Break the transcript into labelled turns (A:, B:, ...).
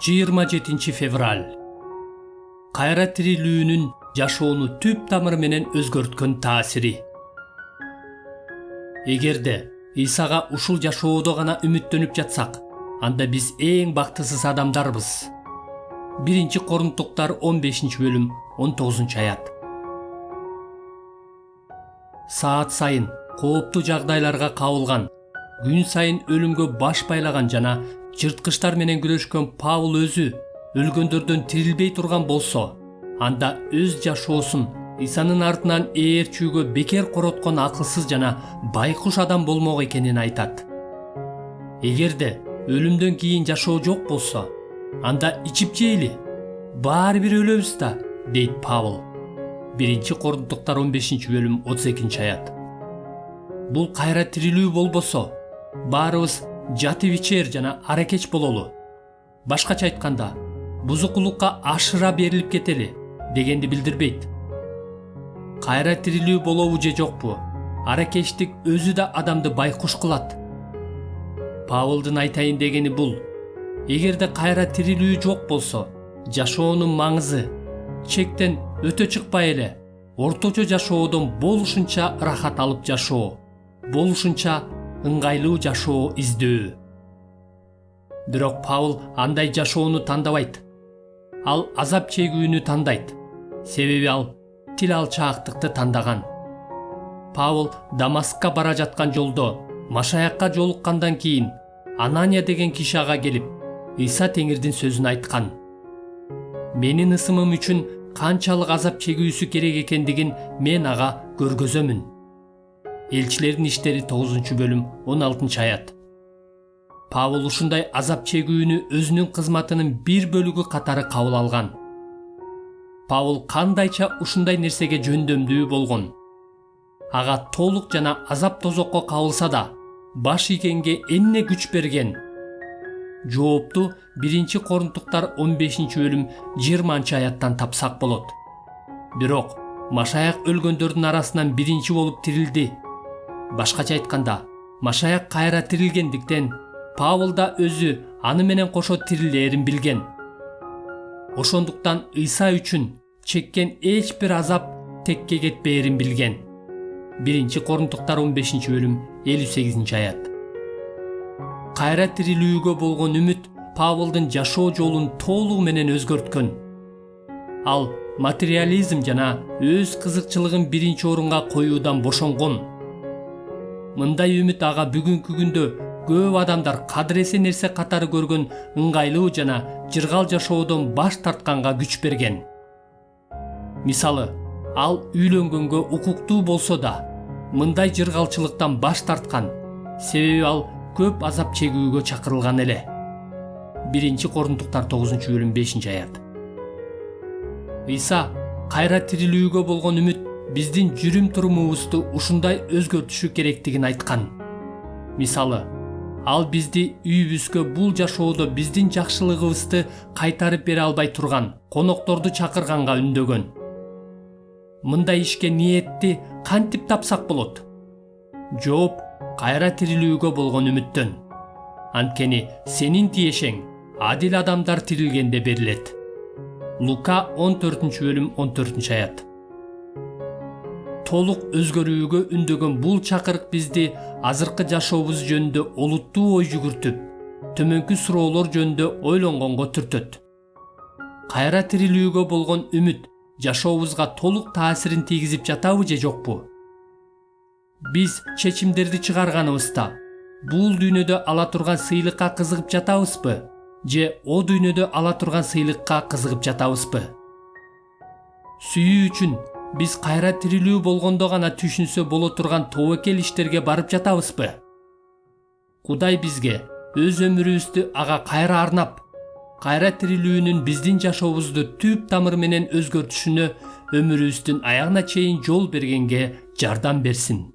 A: 27 февраль. Кайра тирилүүнүн жашоону түп тамыры менен өзгөрткөн таасири. Эгерде Исага ушул жашоодо гана үмүттөнүп жатсак, анда биз эң бактысыз адамдарбыз. 1-Корунтуктар 15-бөлүм 19-аят. Саат сайын кооптуу жагдайларга кабылган, күн сайын өлүмгө баш байлаган жана жырткычтар менен күрөшкөн Павыл өзү өлгөндөрдөн тирилбей турган болсо, анда өз жашоосун Исанын артынан ээрчүүгө бекер короткон акылсыз жана байкуш адам болмок экенин айтат. Эгерде өлүмдөн кийин жашоо жок болсо, анда ичип жейли, баары бир өлөбүз да, дейт Павыл. 1-Корунтуктар 15-бөлүм 32-аят. Бул кайра тирилүү болбосо, баарыбыз жатып ичер жана аракеч бололу. Башкача айтканда, бузукулукка ашыра берилип кетели дегенди билдирбейт. Кайра тирилүү болобу же жокпу, аракечтик өзү да адамды байкуш кылат. Павылдын айтайын дегени бул: эгерде кайра тирилүү жок болсо, жашоонун маңызы чектен өтө чыкпай эле орточо жашоодон болушунча рахат алып жашоо, болушунча ыңгайлуу жашоо издөө. Бирок Павыл андай жашоону тандабайт. Ал азап чегүүнү тандайт, себеби ал тил алчаактыкты тандаган. Павыл Дамаскка бара жаткан жолдо Машаякка жолуккандан кийин Анания деген киши ага келип, Иса Теңирдин сөзүн айткан. Менин ысымым үчүн канчалык азап чегүүсү керек экендигин мен ага көргөзөмүн. Элчилердин иштери 9-бөлүм 16-аят. Павыл ушундай азап чегүүнү өзүнүн кызматынын бир бөлүгү катары кабыл алган. Павыл кандайча ушундай нерсеге жөндөмдүү болгон. Ага толук жана азап тозокко кабылса да, баш ийгенге эмне күч берген? Жоопту 1-Корунтуктар 15-бөлүм 20-аяттан тапсак болот. Бирок Машаяк өлгөндөрдүн арасынан биринчи болуп тирилди. Башкача айтканда, Машаяк кайра тирилгендиктен Павыл да өзү аны менен кошо тирилээрин билген. Ошондуктан Иса үчүн чеккен эч бир азап текке кетпээрин билген. 1-Корунтуктар 15-бөлүм 58-аят. Кайра тирилүүгө болгон үмүт Павылдын жашоо жолун толугу менен өзгөрткөн. Ал материализм жана өз кызыкчылыгын биринчи орунга коюудан бошонгон. Мындай үмүт ага бүгүнкү күндө көп адамдар кадыресе нерсе катары көргөн ыңгайлуу жана жыргал жашоодон баш тартканга күч берген. Мисалы, ал үйлөнгөнгө укуктуу болсо да, мындай жыргалчылыктан баш тарткан, себеби ал көп азап чегүүгө чакырылган эле. 1-Корунтуктар 9-бөлүм 5-аят. Иса кайра тирилүүгө болгон үмүт биздин жүрүм турумубузду ушундай өзгөртүшү керектигин айткан. Мисалы, ал бизди үйүбүзгө бул жашоодо биздин жакшылыгыбызды кайтарып бере албай турган конокторду чакырганга үндөгөн. Мындай ишке ниетти кантип тапсак болот? Жооп кайра тирилүүгө болгон үмүттөн. Анткени сенин тиешең адил адамдар тирилгенде берилет. Лука 14-бөлүм 14-аят. Толук өзгөрүүгө үндөгөн бул чакырык бизди азыркы жашообуз жөнүндө олуттуу ой жүгүртүп, төмөнкү суроолор жөнүндө ойлонгонго түртөт. Кайра тирилүүгө болгон үмүт жашообузга толук таасирин тийгизип жатабы же жокпу? Биз чечимдерди чыгарганыбызда, бул дүйнөдө ала турган сыйлыкка кызыгып жатабызбы, же о дүйнөдө ала турган сыйлыкка кызыгып жатабызбы? Сүйүү үчүн биз кайра тирилүү болгондо гана түшүнсө боло турган тобокел иштерге барып жатабызбы? Кудай бизге өз өмүрүбүздү ага кайра арнап, кайра тирилүүнүн биздин жашообузду түп тамыры менен өзгөртүшүнө өмүрүбүздүн аягына чейин жол бергенге жардам берсин.